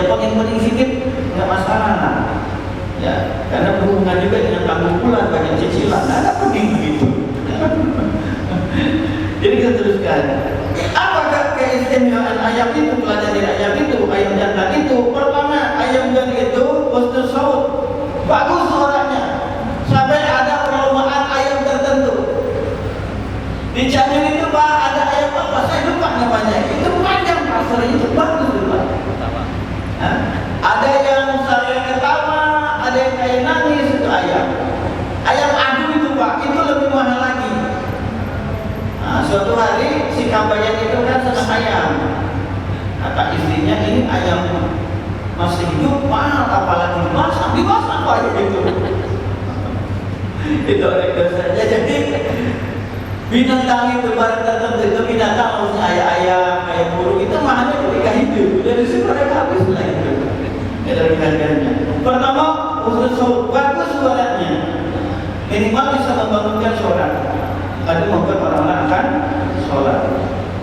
Ya paling sedikit nggak masalah. Ya, karena berhubungan juga dengan tanggung bulan banyak cicilan. Nah, ada penting begitu. Jadi kita teruskan. Apakah keistimewaan ayam itu, pelajaran dari ayam itu, ayam jantan itu? Pertama, ayam jantan itu husnul saut, bagus suaranya. Sampai ada perlombaan ayam tertentu. Di Cianjur itu Pak ada ayam apa? Saya lupa namanya. Itu panjang pasarnya, itu bagus juga. Ada yang saya ketawa, ada yang kayak nangis itu ayam. Ayam adu itu Pak, itu lebih mahal lagi. Nah, suatu hari si kabayan itu kan senang ayam. Kata istrinya, ini ayam masih hidup mahal, apalagi dimasak Pak gitu. Itu rektor saja. Jadi binatang itu barang tertentu itu binatang maksudnya ayam, kayak burung itu mahalnya ketika hidup. Dari situ mereka habis lah itu. Dari harganya. Pertama, khusus bagus suaranya, minimal bisa membangunkan sholat. Tadi membuat orang-orang akan sholat.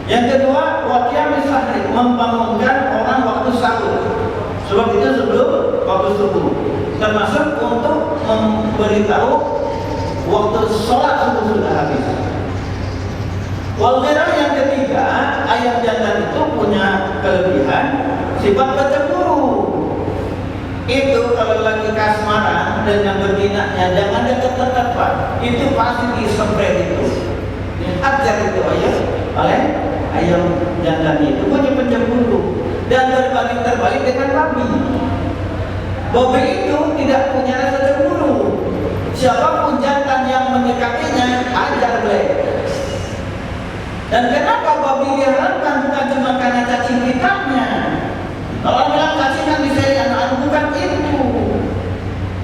Yang kedua, waqiyamis sahri, membangunkan orang waktu sahur. Sebab itu sebelum waktu subuh. Termasuk untuk memberitahu waktu sholat subuh sudah habis. Walghirah yang ketiga, ayam jantan itu punya kelebihan sifat bercemburu. Itu kalau lagi kasmaran dengan betinanya jangan dekat-dekat Pak. Itu pasti disempret itu. Ajar itu ayam oleh ayam jantan itu punya pencemburu. Dan terbalik dengan babi. Babi itu tidak punya rasa cemburu. Siapapun jantan yang mendekatinya ajar boleh. Dan kenapa babi diharamkan bukan cuma karena cacing hitamnya. Kalau bilang cacing kan bisa anak-anak, bukan itu.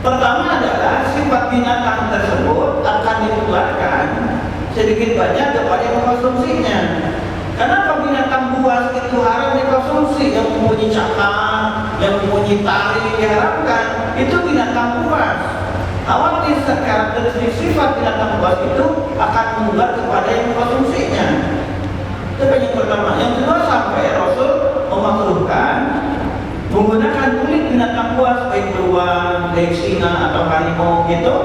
Pertama adalah sifat binatang tersebut akan ditularkan sedikit banyak kepada yang mengkonsumsinya. Kenapa binatang buas itu haram dikonsumsi? Yang mempunyai cakar, yang mempunyai taring diharamkan, itu binatang buas. Awalnya karakteristik sifat binatang buas itu akan mengular kepada yang mengkonsumsinya. Itu yang pertama. Yang kedua, sampai Rasul memakruhkan menggunakan kulit binatang buas, baik beruang, baik singa atau harimau gitu,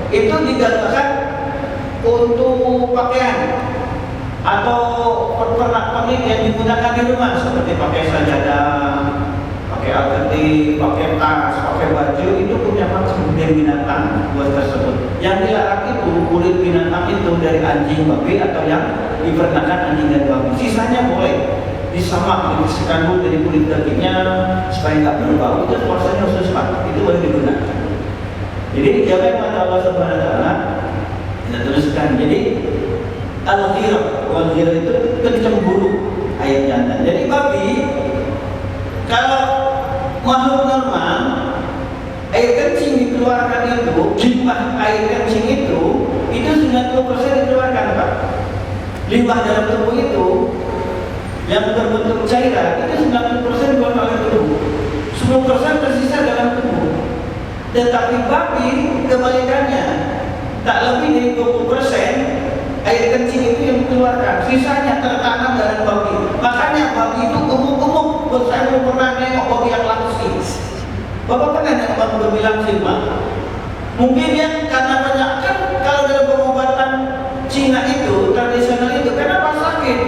itu digunakan untuk pakaian atau pernak-pernik yang digunakan di rumah seperti pakai sajadah, pakai alketik, pakai tas, pakai baju, itu punya maksud dari binatang buas tersebut. Yang dilarang itu kulit binatang itu dari anjing, babi atau yang dipernahkan anjing dan babi. Sisanya boleh disamak, dibersihkan dulu dari kulit dagingnya supaya nggak berbau. Itu puasanya khusus Pak, itu boleh digunakan. Jadi jaga yang kata Allah Subhanahu Wa Taala. Kita teruskan. Jadi al-ghirah itu pencemburu ayam jantan. Jadi babi kalau makhluk normal, air kencing dikeluarkan itu, limbah air kencing itu 90% dikeluarkan Pak. Limbah dalam tubuh itu yang berbentuk cairan itu 90% dikeluarkan oleh tubuh, 10% tersisa dalam tubuh. Tetapi babi kebalikannya, tak lebih dari 20% air kencing itu yang dikeluarkan, sisanya tertanam dalam babi. Makanya babi itu gemuk-gemuk. Saya belum pernah nengok babi yang langsing. Bapak pernah nengok babi langsing Pak? Mungkin yang karena banyak kan kalau dalam pengobatan Cina itu tradisional itu kenapa sakit?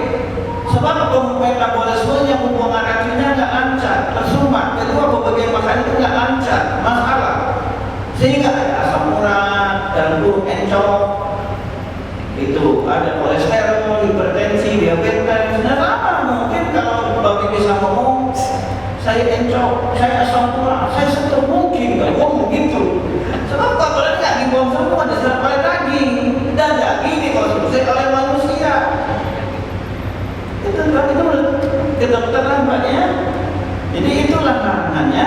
Sebab metabolismenya, pembuangan racunnya nggak lancar, tersumbat. Kedua, pembagian makan itu nggak lancar, masalah. Sehingga ada asam urat, dan buruk encok, itu ada kolesterol, hipertensi, diabetes. Nah, apa mungkin kalau babi bisa ngomong, saya encok, saya asam urat, saya setor, mungkin nggak ngomong begitu. Sebab kotoran nggak dibuang semua, diserap oleh daging, dan daging dikonsumsi oleh manusia. Itu kedokteran Pak ya. Jadi itulah karenanya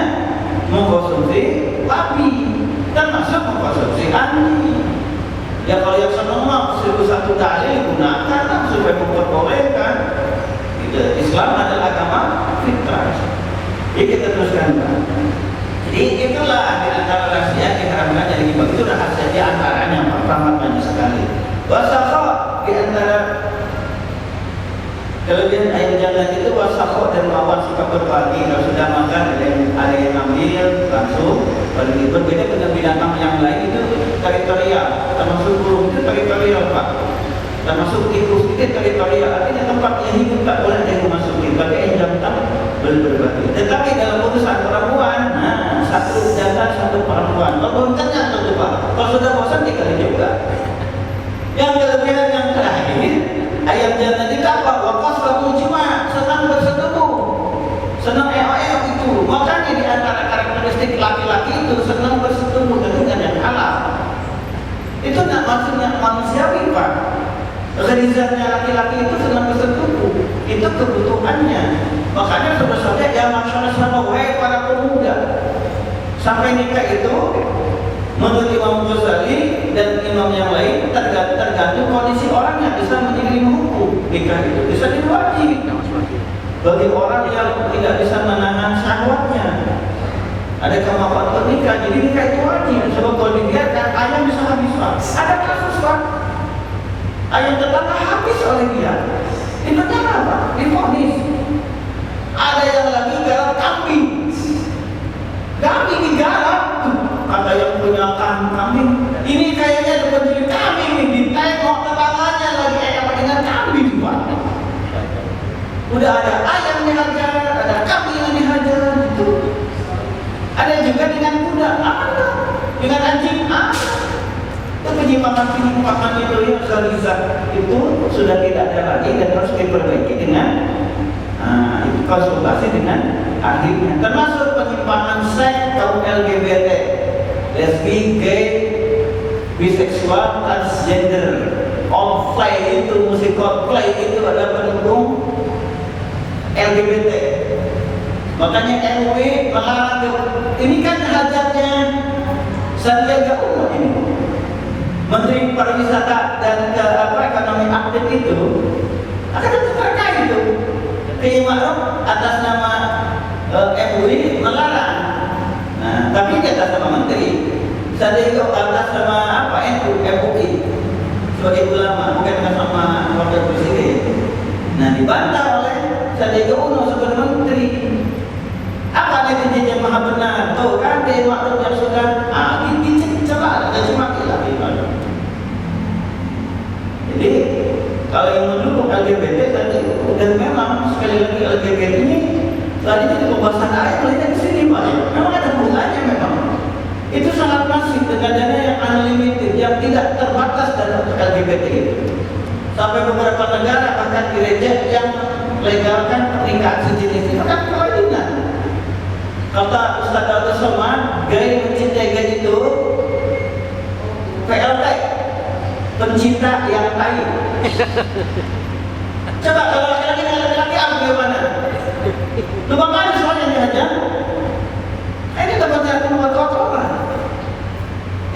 mengkonsumsi babi, termasuk mengkonsumsi anjing. Ya kalau yang senang mah 1001 dalil gunakan supaya memperbolehkan. Islam adalah agama fitrah. Jadi kita teruskan Pak. Jadi itulah di antara rahasia yang diharamkan dari ghibah. Itu rahasia di antaranya Pak, rahmat banyak sekali. Wasakha di antara kelebihan ayam jantan itu wasakho dan lawan sikap berbagi. Kalau sudah makan ada yang Tetapi dalam urusan perempuan, nah satu jantan satu perempuan. Kalau belum kenyang tentu Pak. Kalau sudah bosan tinggal juga. Yang kelebihan yang terakhir, ayam jantan itu apa? Wakas satu cuma senang berseteru, senang itu. Makanya di antara karakteristik laki-laki itu senang berseteru dengan yang halal. Itu nak maksudnya manusiawi Pak. Rizalnya laki-laki itu senang berseteru, itu kebutuhannya. Makanya sebesarnya ya masyarakat sama wahai para pemuda, sampai nikah itu menurut Imam Ghazali dan imam yang lain tergantung kondisi orangnya bisa menjadi hukum. Nikah itu bisa diwajib bagi orang yang tidak bisa menahan syahwatnya. Ada kemampuan pernikah, jadi nikah itu wajib. Sebab kalau dibiarkan ayam bisa habis Pak. Ada kasus Pak, ayam tetangga habis oleh dia. Itu kenapa? Divonis. Ada yang lagi garap kambing. Kambing digarap. Kata yang punya kambing, ini kayaknya dapat jadi kambing nih. Ditengok tetangganya lagi apa dengan kambing Pak. Udah ada ayam dihajar, ada kambing yang dihajar gitu. Ada juga dengan kuda, ada. Dengan anjing, ada. Itu penyimpangan itu yang Rizal itu sudah tidak ada lagi dan harus diperbaiki dengan konsultasi dengan ahlinya. Termasuk penyimpangan seks kaum LGBT, lesbi, gay, biseksual, transgender, Coldplay itu, musik Coldplay itu adalah pendukung LGBT. Makanya MUI melarang. Ini kan hajatnya Sandiaga Uno ini. Menteri Pariwisata dan ekonomi aktif itu akan terkait itu. Kiai Ma'ruf atas nama MUI melarang. Nah, tapi di atas nama menteri. Sandiaga atas nama MUI sebagai ulama, bukan atas nama wakil presiden. Nah, dibantah oleh Sandiaga Uno sebagai menteri. Apa netizen yang maha benar? Tuh kan Kiai Ma'ruf yang sudah dicela, ada cuma lagi. Jadi kalau yang mendukung LGBT tadi, dan memang sekali lagi LGBT ini tadi itu pembahasan ayat melihat di sini Pak. Memang ada hubungannya memang. Itu sangat masif dengan dana yang unlimited, yang tidak terbatas dalam LGBT itu. Sampai beberapa negara bahkan gereja yang legalkan pernikahan sejenis itu kan kelainan. Kata Ustaz Abdul Somad, gay mencintai gay itu PLT, pencinta yang tai. Coba kalau laki-laki dengan laki-laki apa bagaimana? Lubang kali soalnya dihajar. Ini tempatnya aku membuat kotoran.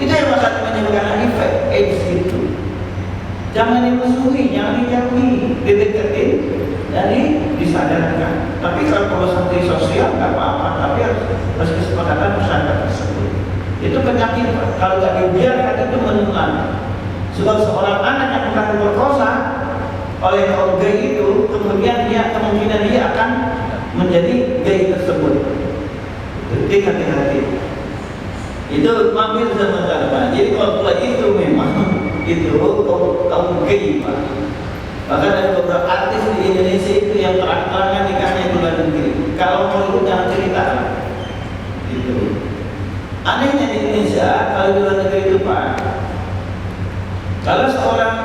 Itu yang maksudnya menyebabkan HIV, AIDS itu. Jangan dimusuhi, jangan dijauhi, dideketin, jadi disadarkan. Tapi kalau sanksi sosial nggak apa-apa, tapi harus kesepakatan masyarakat tersebut. Itu penyakit, kalau nggak dibiarkan itu menular. Sebab seorang anak yang pernah diperkosa oleh kaum gay itu, kemudian kemungkinan dia akan menjadi gay tersebut. Jadi hati-hati. Itu mampir sebentar. Jadi kalau itu memang itu kaum gay Pak. Bahkan ada beberapa artis di Indonesia itu yang terang-terangan nikahnya di luar negeri. Kalau mau ikut jangan cerita. Itu. Anehnya di Indonesia kalau di luar negeri itu Pak, kalau seorang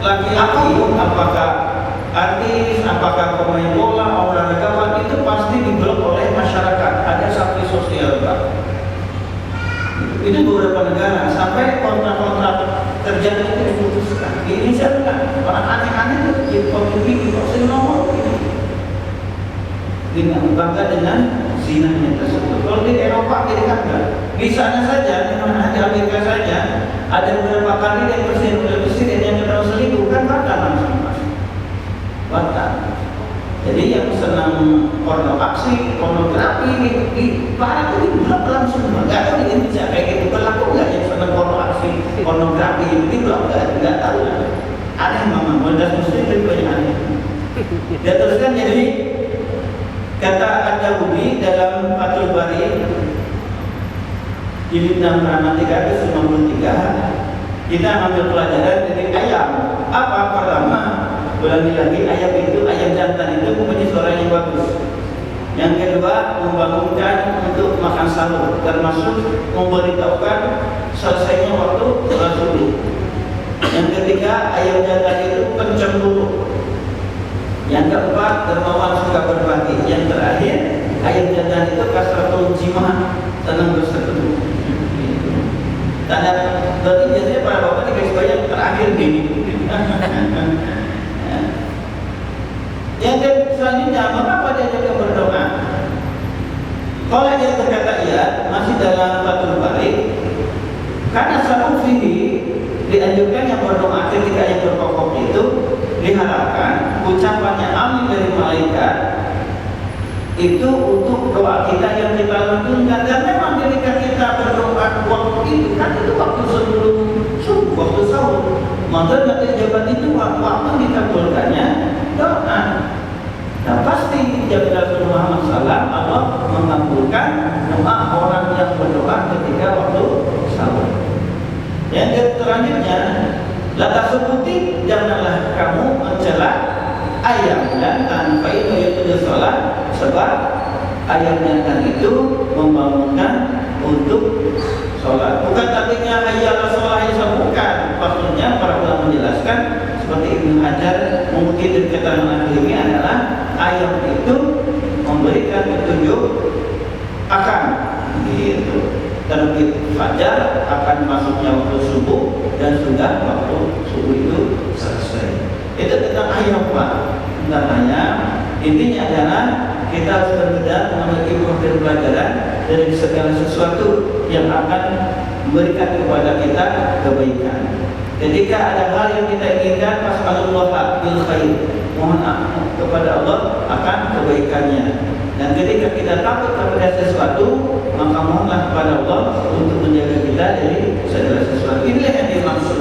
laki-laki, apakah artis, apakah pemain bola, olahragawan, itu pasti diblok oleh masyarakat. Ada sanksi sosial Pak. Itu beberapa negara sampai kontrak-kontrak kerja itu diputuskan. Di Indonesia enggak. Orang aneh-aneh itu di komisi di nomor ini. Dengan bangga dengan zinanya tersebut. Kalau di Eropa kita enggak. Di sana saja, di mana di Amerika saja, ada beberapa kali yang presiden yang ketahui selingkuh kan batal langsung Mas. Batal. Jadi yang senang pornografi di barat itu diblok langsung. Nggak tahu di Indonesia kayak gitu berlaku nggak yang senang pornografi itu diblok nggak tahu. Ada yang memang modal muslim tapi banyak aneh. Dia teruskan jadi kata Ad-Dawudi dalam Fathul Bari jilid 6 halaman 393, kita ambil pelajaran dari ayam. Apa pertama? Ulangi lagi, ayam jantan itu mempunyai suara yang bagus. Yang kedua, membangunkan untuk makan sahur, termasuk memberitahukan selesainya waktu sholat subuh. Yang ketiga, ayam jantan itu pencemburu. Yang keempat, dermawan suka berbagi. Yang terakhir, ayam jantan itu kasratul jimah, senang berseteru. Tanda berarti biasanya para bapak dikasih tahu yang terakhir gini. Yang selanjutnya, mengapa dia juga berdoa? Kalau dia berkata iya, masih dalam Fathul Bari, karena sarufihi dianjurkan yang berdoa ketika yang berkokok itu diharapkan ucapannya amin dari malaikat itu untuk doa kita yang kita lantunkan. Dan memang ketika kita berdoa waktu itu kan itu waktu sebelum subuh, waktu sahur, maka nanti jabat itu waktu dikabulkannya doa. Nah pasti jabal Rasulullah Muhammad SAW Allah mengabulkan doa orang yang berdoa ketika waktu sahur. Yang selanjutnya, lata sebuti janganlah kamu mencela ayam jantan fa'inu yaitu sholat, sebab ayam jantan itu membangunkan untuk sholat. Bukan artinya hayya sholat yang bukan. Maksudnya para ulama menjelaskan seperti Ibnu Hajar mengutip dari keterangan ahli ini adalah ayam itu memberikan petunjuk akan gitu. Terbit fajar akan masuknya waktu subuh dan sudah waktu subuh itu selesai. Itu tentang ayam Pak. Tentang ayam. Intinya adalah kita harus berbeda memiliki profil pelajaran dari segala sesuatu yang akan memberikan kepada kita kebaikan. Ketika ada hal yang kita inginkan, fas'alullah bil khair, mohon kepada Allah akan kebaikannya. Dan ketika kita takut kepada sesuatu, maka mohonlah kepada Allah untuk menjaga kita dari segala sesuatu. Inilah yang dimaksud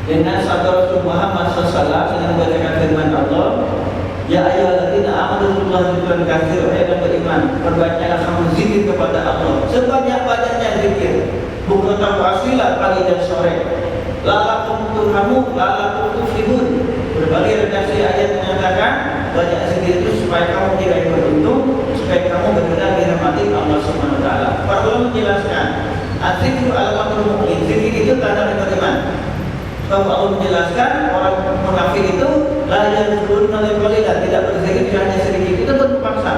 dengan sabda Rasulullah Muhammad SAW dengan membacakan firman Allah, ya ayyuhalladzina amanu billahi dzikran katsira, wahai yang beriman, perbanyaklah kamu zikir kepada Allah, sebanyak-banyaknya zikir, bukan wasilah pagi dan sore. Lalakum turhamun, lalakum tuflihun. Berbagai redaksi ayat menyatakan banyak zikir itu supaya kamu tidak beruntung, supaya kamu benar-benar dirahmati Allah Subhanahu wa taala. Para ulama menjelaskan, azikru alamatul mu'min, zikir itu tanda beriman. Sebab Allah menjelaskan orang munafik itu la yazkuruna qalilan, tidak berzikir hanya sedikit, itu bentuk paksa.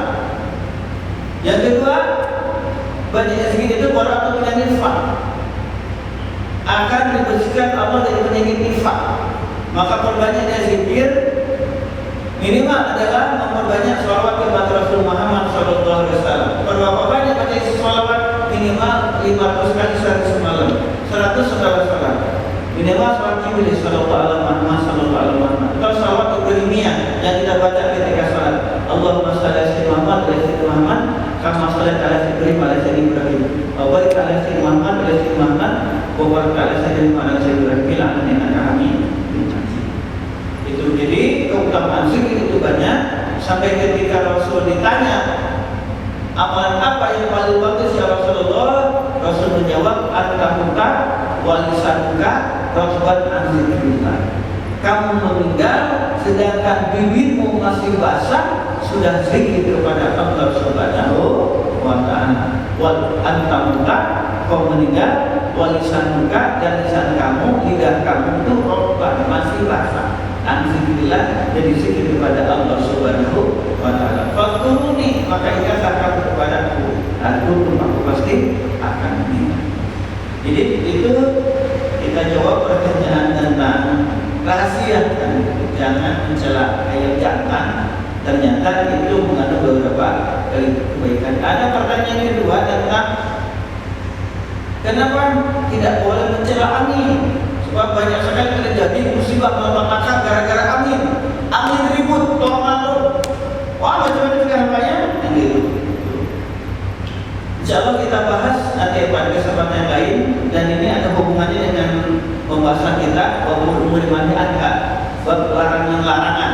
Yang kedua, banyak zikir itu barakatun min nifaq, akan dibersihkan Allah dari penyakit nifaq. Maka perbanyaknya zikir minimal adalah memperbanyak sholawat kepada Rasul Muhammad SAW. Berapa banyak baca sholawat? Minimal 500 kali sehari semalam, 100 salat. Minimal sholat Jibril sallallahu alaihi wasallam. Atau sholawat ilmiah yang kita baca ketika sholat. Allahumma shalli ala sayyidina Muhammad wa ala sayyidina Muhammad kama shallaita ala Ibrahim wa ala sayyidina Ibrahim. Wa barik ala sayyidina Muhammad wa ala sayyidina Muhammad wa barik ala sayyidina Muhammad wa ala sayyidina Ibrahim fil alamin innaka Hamidum. Itu jadi keutamaan zikir itu banyak sampai ketika Rasul ditanya amalan apa yang paling bagus ya Rasulullah, Rasul menjawab at-tamuka wa lisanuka ratban an zikrillah. Kamu meninggal sedangkan bibirmu masih basah sudah zikir kepada Allah Subhanahu wa taala. Wal antamuka, kau meninggal, wal lisanuka, dan lisan kamu, lidah kamu itu ratban masih basah. Zikrillah, jadi zikir kepada Allah Subhanahu wa taala. Fadkuruni, maka ingatlah kamu kepadaku, aku pasti akan ingat. Jadi itu kita jawab pertanyaan tentang rahasia dan jangan mencela ayam jantan. Ternyata itu mengandung beberapa kebaikan. Ada pertanyaan kedua tentang kenapa tidak boleh mencela angin? Sebab banyak sekali terjadi musibah malapetaka gara-gara angin. Angin ribut, tornado. Wah, macam-macam sekarang yang gitu. Insyaallah kita bahas nanti pada kesempatan yang lain, dan ini ada hubungannya dengan pembahasan kita umur mandi angka, bab larangan-larangan.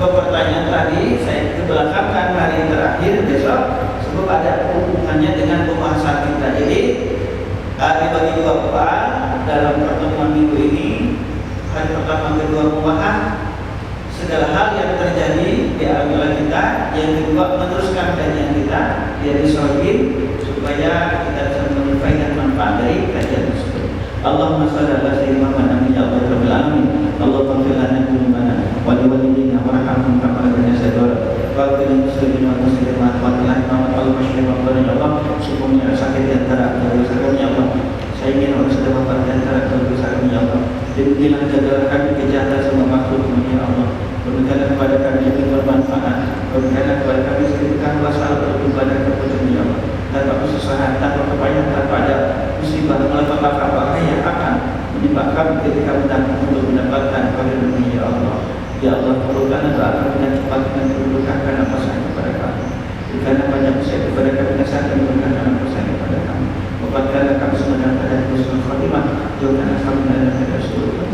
Sebab pertanyaan tadi saya kebelakangkan hari terakhir besok, sebab ada hubungannya dengan pembahasan kita. Jadi dibagi dua bab dalam pertemuan minggu ini. Hari pertama kedua membahas segala hal yang terjadi di alam kita. Yang kedua, meneruskan kajian kita di Sorgin supaya kita bisa menyampaikan manfaat dari kajian tersebut. Allahumma shalli ala sayyidina Muhammad ya Allah rabbil alamin. Allahumma fir lana dzunubana wa li walidina warhamhum kama rabbana saghira. Wa qina muslimin wa muslimat wa qina Allah masyhur wa Allah. Semuanya sakit di antara dosa kami ya Allah. Saya ingin orang sedang di antara dosa kami ya Allah. Berilah jagalah kami kejahatan semua makhluk ya Allah. Berikanlah kepada kami yang bermanfaat. Berikanlah kepada kami sedekah wasal beribadah kepada ya Allah. Tanpa kesusahan, tanpa kebanyakan, tanpa ada musibah malapetaka yang akan menimpa kami ketika untuk mendapatkan keridhaan ya Allah. Ya Allah, perlukan doa kami dan cepat dengan kedudukan karena pasang kepada kami. Berikanlah banyak usaha kepada kami dan saat berikan dalam pasang kepada kami. Obatkanlah kami sebenarnya pada husnul khatimah. Jauhkanlah kami dari negara seluruh.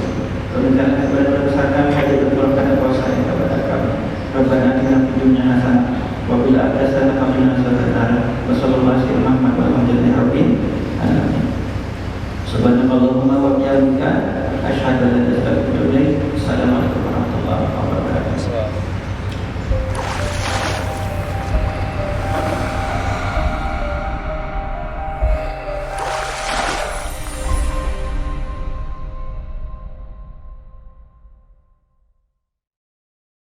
Berikanlah kepada besar kami hadir berkurangkan kuasa kepada kami. Rabbana atina fid dunya hasanah wa fil akhirati hasanah wa qina